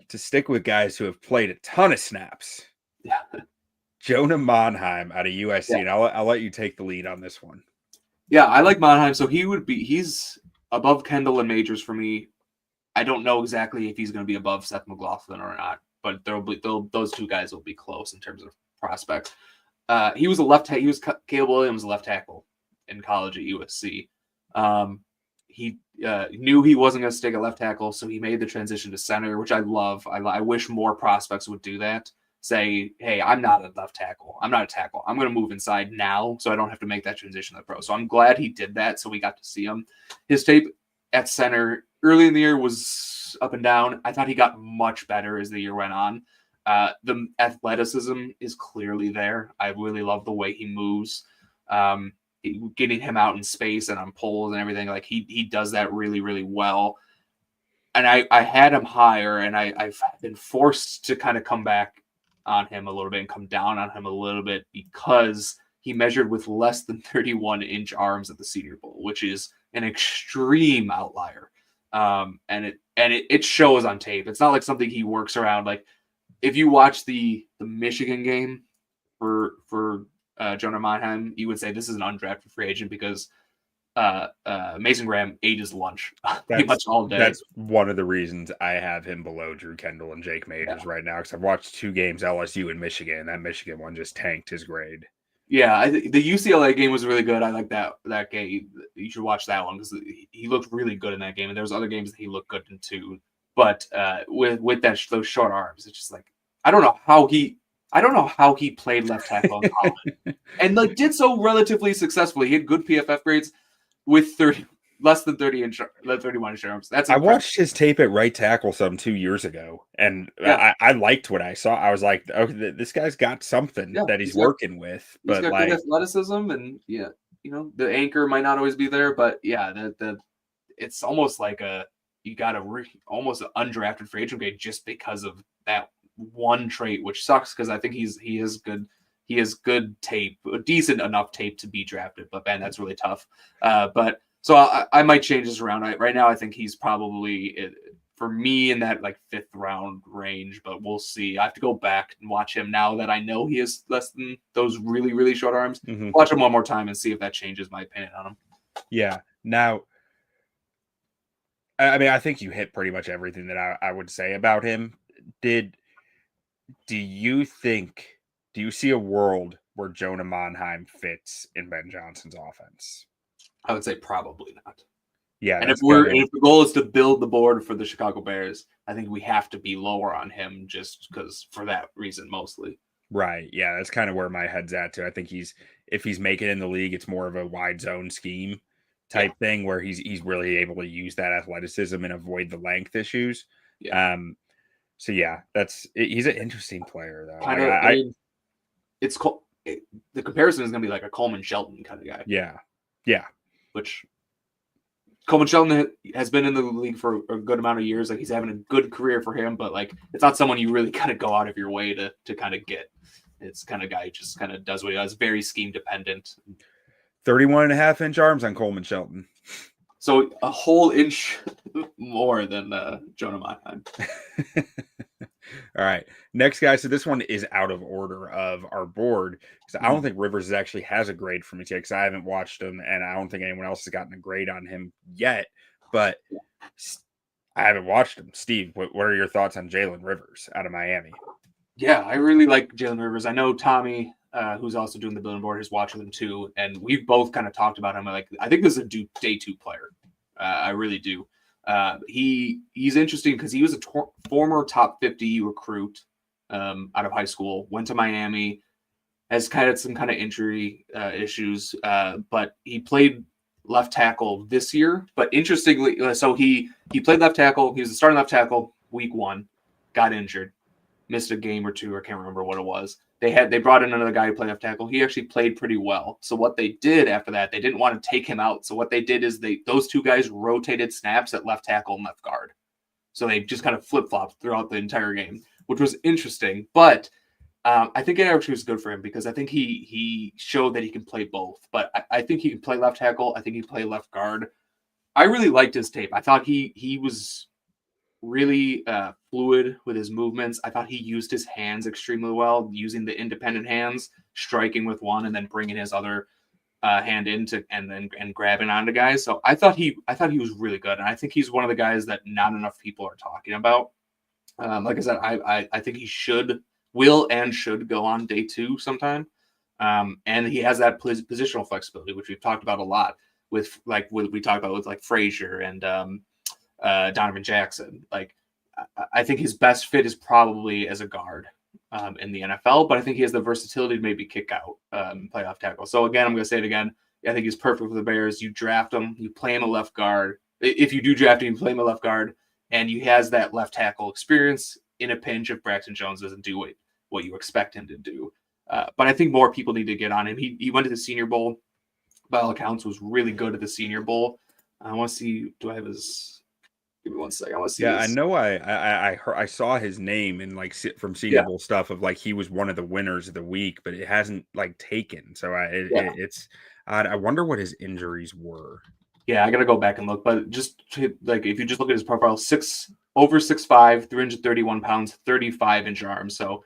to stick with guys who have played a ton of snaps. Yeah. Jonah Monheim out of USC, and I'll let you take the lead on this one. Yeah, I like Monheim. So he's above Kendall and Majors for me. I don't know exactly if he's going to be above Seth McLaughlin or not, but those two guys will be close in terms of prospects. He was Caleb Williams' left tackle in college at USC. He knew he wasn't going to stick at left tackle, so he made the transition to center, which I love. I wish more prospects would do that. Say, hey, I'm not a left tackle. I'm not a tackle. I'm going to move inside now, so I don't have to make that transition to the pro. So I'm glad he did that, so we got to see him. His tape at center early in the year was up and down. I thought he got much better as the year went on. The athleticism is clearly there. I really love the way he moves. Getting him out in space and on poles and everything, like he does that really, really well. And I had him higher, and I've been forced to kind of come back on him a little bit and come down on him a little bit because he measured with less than 31-inch arms at the Senior Bowl, which is an extreme outlier. And it shows on tape. It's not like something he works around. Like if you watch the Michigan game for Jonah Monheim, you would say this is an undrafted free agent because Mason Graham ate his lunch pretty much all day. That's one of the reasons I have him below Drew Kendall and Jake Majors right now, because I've watched 2 games, LSU and Michigan, and that Michigan one just tanked his grade. Yeah, the UCLA game was really good. I like that game. You should watch that one because he looked really good in that game, and there was other games that he looked good in too. But with those short arms, it's just like I don't know how he played left tackle in college and like did so relatively successfully. He had good PFF grades with less than 31-inch arms. That's impressive. I watched his tape at right tackle 2 years ago, and I liked what I saw. I was like, okay, this guy's got something that he's working with. But he's got good athleticism, and the anchor might not always be there, but it's almost like you got almost an undrafted free agent grade just because of that one trait, which sucks because I think he has good tape, decent enough tape to be drafted, but man, that's really tough. But so I might change this around. Right now, I think he's probably for me in that like 5th round range, but we'll see. I have to go back and watch him now that I know he is less than those really, really short arms. Mm-hmm. Watch him one more time and see if that changes my opinion on him. Yeah. Now, I mean, I think you hit pretty much everything that I would say about him. Do you see a world where Jonah Monheim fits in Ben Johnson's offense? I would say probably not. Yeah. And if the goal is to build the board for the Chicago Bears, I think we have to be lower on him just because for that reason mostly. Right. Yeah, that's kind of where my head's at too. I think if he's making it in the league, it's more of a wide zone scheme type thing where he's really able to use that athleticism and avoid the length issues. Yeah. So yeah, he's an interesting player though. The comparison is going to be like a Coleman Shelton kind of guy. Yeah. Yeah. Which Coleman Shelton has been in the league for a good amount of years. Like he's having a good career for him, but like it's not someone you really kind of go out of your way to kind of get. It's kind of guy who just kind of does what he does. Very scheme dependent. 31.5-inch arms on Coleman Shelton. So a whole inch more than Jonah Monheim. All right. Next guy. So this one is out of order of our board because I don't think Rivers actually has a grade for me yet because I haven't watched him and I don't think anyone else has gotten a grade on him yet. But I haven't watched him. Steve, what are your thoughts on Jalen Rivers out of Miami? Yeah, I really like Jalen Rivers. I know Tommy, who's also doing the building board, is watching them too, and we've both kind of talked about him. Like, I think this is a day 2 player. I really do. He's interesting because he was a former top 50 recruit out of high school. Went to Miami, has kind of some kind of injury issues, but he played left tackle this year. But interestingly, so he played left tackle. He was the starting left tackle week 1, got injured. Missed a game or two, I can't remember what it was. They brought in another guy who played left tackle. He actually played pretty well. So what they did after that, they didn't want to take him out. So what they did is those two guys rotated snaps at left tackle and left guard. So they just kind of flip-flopped throughout the entire game, which was interesting. But I think it actually was good for him because I think he showed that he can play both. But I think he can play left tackle. I think he can play left guard. I really liked his tape. I thought he was really fluid with his movements. I thought he used his hands extremely well, using the independent hands, striking with one and then bringing his other hand into and grabbing onto guys. So I thought he was really good, and I think he's one of the guys that not enough people are talking about. Like I said, I think he will and should go on day 2 sometime, and he has that positional flexibility, which we've talked about a lot with we talked about with like Frazier and Donovan Jackson. Like, I think his best fit is probably as a guard in the NFL, but I think he has the versatility to maybe kick out and play off tackle. So again, I'm going to say it again. I think he's perfect for the Bears. You draft him, you play him a left guard. If you do draft him, you play him a left guard, and he has that left tackle experience in a pinch if Braxton Jones doesn't do what you expect him to do. But I think more people need to get on him. He went to the Senior Bowl. By all accounts, was really good at the Senior Bowl. I want to see. Do I have his? Give me one second. I want to see. Yeah, his... I know. I saw his name in like from Senior Bowl stuff of like he was one of the winners of the week, but it hasn't like taken. So it's odd. I wonder what his injuries were. Yeah, I gotta go back and look. But just like if you just look at his profile, over 6'5", 331 pounds, 35-inch arms. So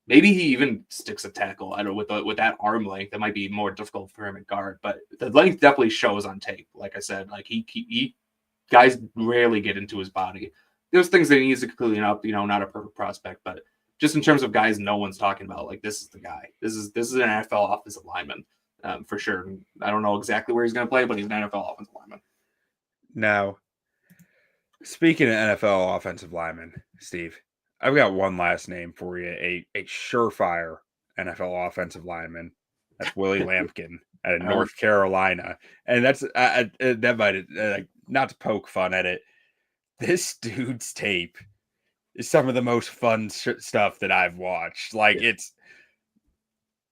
maybe he even sticks a tackle. I don't know with that arm length. That might be more difficult for him at guard, but the length definitely shows on tape. Like I said, like he guys rarely get into his body. There's things that he needs to clean up, not a perfect prospect, but just in terms of guys no one's talking about, like this is the guy. This is an NFL offensive lineman for sure. I don't know exactly where he's going to play, but he's an NFL offensive lineman. Now, speaking of NFL offensive lineman, Steve, I've got one last name for you, a surefire NFL offensive lineman. That's Willie Lampkin out of North Carolina. And that's that might like not to poke fun at it. This dude's tape is some of the most fun stuff that I've watched. Like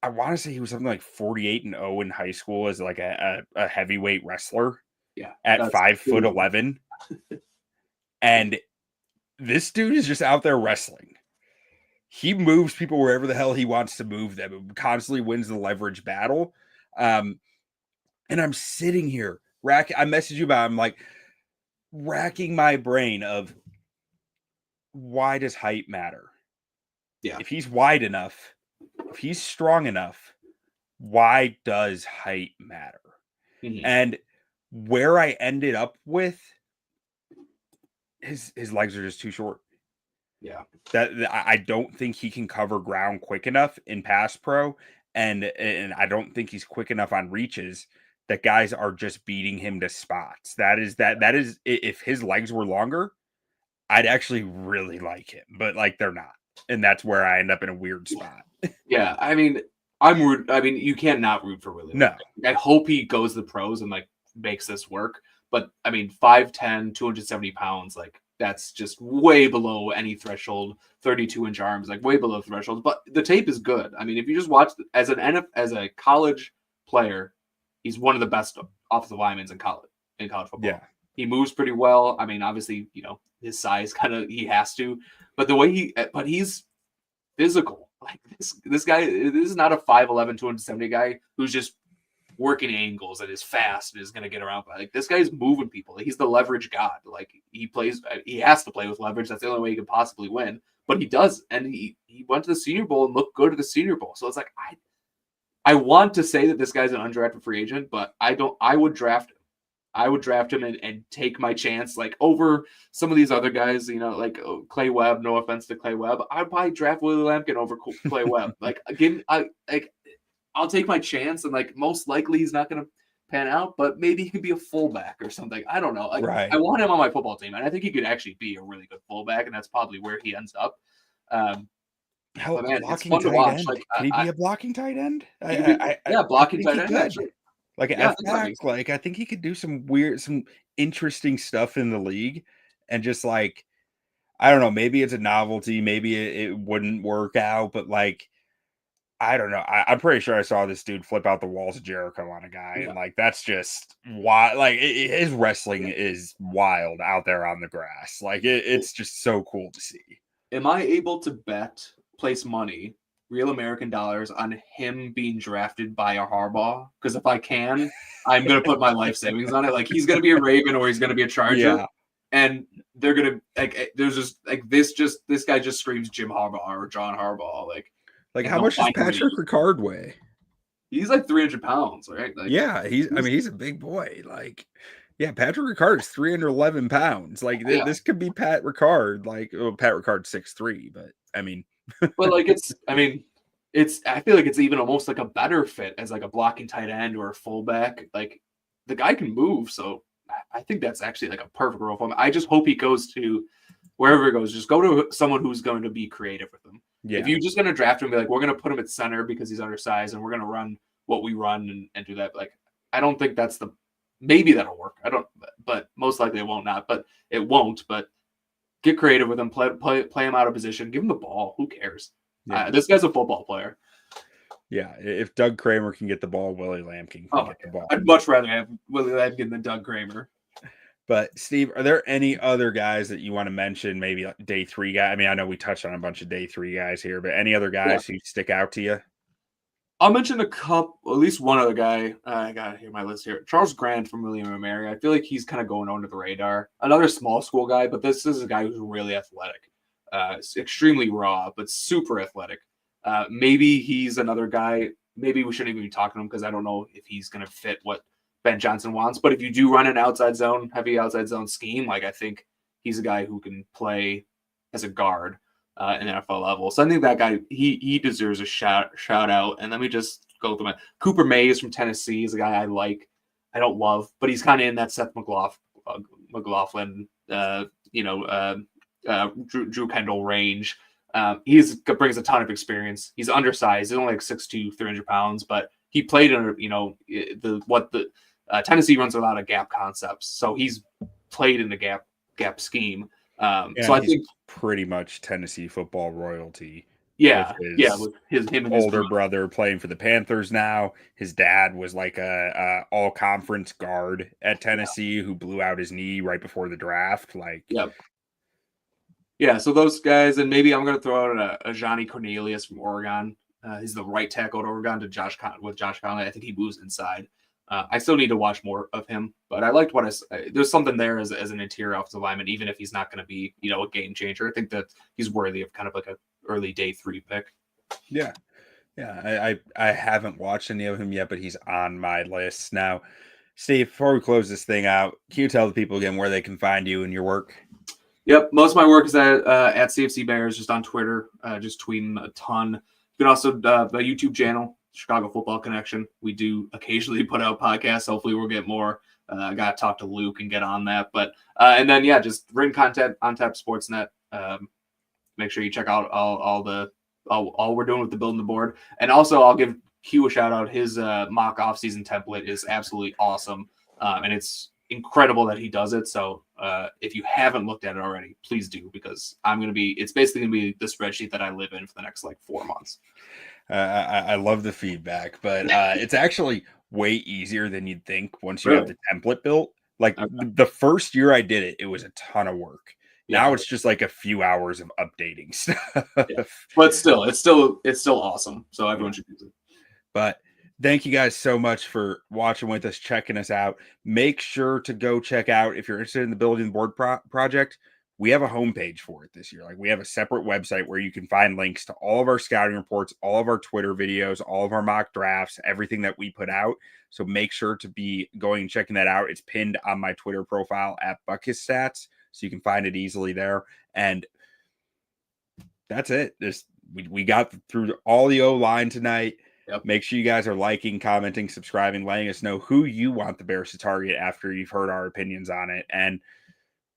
I want to say he was something like 48-0 in high school as like a heavyweight wrestler. Yeah, at 5'11", and this dude is just out there wrestling. He moves people wherever the hell he wants to move them. It constantly wins the leverage battle. And I'm sitting here I messaged you about. I'm like racking my brain of why does height matter? Yeah, if he's wide enough, if he's strong enough, why does height matter? Mm-hmm. And where I ended up with his legs are just too short. Yeah, that I don't think he can cover ground quick enough in pass pro, and I don't think he's quick enough on reaches that guys are just beating him to spots. That is if his legs were longer, I'd actually really like him, but like they're not, and that's where I end up in a weird spot. Yeah, I mean, you can't not root for Willie. No, I hope he goes to the pros and like makes this work. But I mean, 5'10", 270 pounds, like that's just way below any threshold. 32-inch arms, like way below thresholds. But the tape is good. I mean, if you just watch as a college player, he's one of the best offensive linemen in college football. Yeah. He moves pretty well. I mean, obviously, his size he has to, but the way but he's physical. Like this guy, this is not a 5'11", 270 guy who's just working angles and is fast and is going to get around. Like this guy's moving people. He's the leverage god. Like he has to play with leverage. That's the only way he can possibly win. But he does, and he went to the Senior Bowl and looked good at the Senior Bowl. So it's like I want to say that this guy's an undrafted free agent, but I don't. I would draft him. I would draft him and take my chance, like over some of these other guys, like Clay Webb. No offense to Clay Webb, I'd probably draft Willie Lampkin over Clay Webb. Like, I'll take my chance, and like most likely he's not going to pan out, but maybe he could be a fullback or something. I don't know. Like, right. I want him on my football team, and I think he could actually be a really good fullback, and that's probably where he ends up. Hell, man, blocking it's fun to tight watch. end. Like, Can he be a blocking tight end? Blocking tight end. Actually. Like an F-back, like I think he could do some interesting stuff in the league, and just like, I don't know, maybe it's a novelty, maybe it wouldn't work out, but like, I don't know. I'm pretty sure I saw this dude flip out the walls of Jericho on a guy, and like that's just why. Like his wrestling is wild out there on the grass. Like it's just so cool to see. Am I able to place money, real American dollars, on him being drafted by a Harbaugh? Because if I can, I'm gonna put my life savings on it. Like he's gonna be a Raven or he's gonna be a Charger, and they're gonna there's just this guy just screams Jim Harbaugh or John Harbaugh. Like how much does Patrick Ricard weigh? He's like 300 pounds, right? Like, he's a big boy. Like, yeah, Patrick Ricard is 311 pounds. Like this could be Pat Ricard. Like, Pat Ricard's 6'3", but I mean, but like I feel like it's even almost like a better fit as like a blocking tight end or a fullback. Like the guy can move, so I think that's actually like a perfect role for him. I just hope he goes to wherever he goes. Just go to someone who's going to be creative with him. Yeah. If you're just going to draft him and be like, we're going to put him at center because he's undersized and we're going to run what we run and do that. Like, I don't think maybe that'll work. I don't, but most likely it won't but it won't, but get creative with him, play him out of position, give him the ball. Who cares? Yeah. This guy's a football player. Yeah. If Doug Kramer can get the ball, Willie Lampkin can get the ball. I'd much rather have Willie Lampkin than Doug Kramer. But Steve, are there any other guys that you want to mention? Maybe like day 3 guy. I mean, I know we touched on a bunch of day 3 guys here, but any other guys who stick out to you? I'll mention at least one other guy. I got here my list here. Charles Grant from William & Mary. I feel like he's kind of going under the radar. Another small school guy, but this is a guy who's really athletic. Extremely raw, but super athletic. Maybe he's another guy. Maybe we shouldn't even be talking to him because I don't know if he's going to fit what Ben Johnson wants. But if you do run an heavy outside zone scheme, like I think he's a guy who can play as a guard in the NFL level. So I think that guy, he deserves a shout out. And let me just go through Cooper Mays from Tennessee is a guy I like. I don't love, but he's kind of in that Seth McLaughlin, Drew Kendall range. He brings a ton of experience. He's undersized. He's only like 6'2", 300 pounds, but he played under, Tennessee runs a lot of gap concepts. So he's played in the gap scheme. So I think pretty much Tennessee football royalty. Yeah. With him and his older brother playing for the Panthers now. His dad was like a all conference guard at Tennessee who blew out his knee right before the draft. So those guys, and maybe I'm going to throw out a Johnny Cornelius from Oregon. He's the right tackle at Oregon Josh Conley. I think he moves inside. I still need to watch more of him, but I liked there's something there as an interior offensive lineman, even if he's not going to be, a game changer. I think that he's worthy of kind of like an early day 3 pick. Yeah. I haven't watched any of him yet, but he's on my list. Now, Steve, before we close this thing out, can you tell the people again where they can find you and your work? Yep. Most of my work is at CFC Bears, just on Twitter, just tweeting a ton. You can also, the YouTube channel, Chicago Football Connection. We do occasionally put out podcasts. Hopefully we'll get more. I got to talk to Luke and get on that. But, and then, just written content on Tap Sportsnet. Make sure you check out all we're doing with the building the board. And also I'll give Q a shout out. His mock offseason template is absolutely awesome. And it's incredible that he does it. So if you haven't looked at it already, please do, because it's basically going to be the spreadsheet that I live in for the next 4 months. I love the feedback, but it's actually way easier than you'd think once you have the template built. Like Okay. the first year I did it, it was a ton of work. Yeah. Now it's just like a few hours of updating stuff. Yeah. But still, it's still awesome. So everyone should use it. But thank you guys so much for watching with us, checking us out. Make sure to go check out, if you're interested in the building board project, we have a homepage for it this year. Like, we have a separate website where you can find links to all of our scouting reports, all of our Twitter videos, all of our mock drafts, everything that we put out. So make sure to be going and checking that out. It's pinned on my Twitter profile at Buckus Stats, so you can find it easily there. And that's it. We got through all the O-line tonight. Yep. Make sure you guys are liking, commenting, subscribing, letting us know who you want the Bears to target after you've heard our opinions on it. And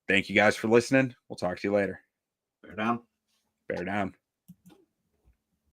thank you guys for listening. We'll talk to you later. Bear down. Bear down.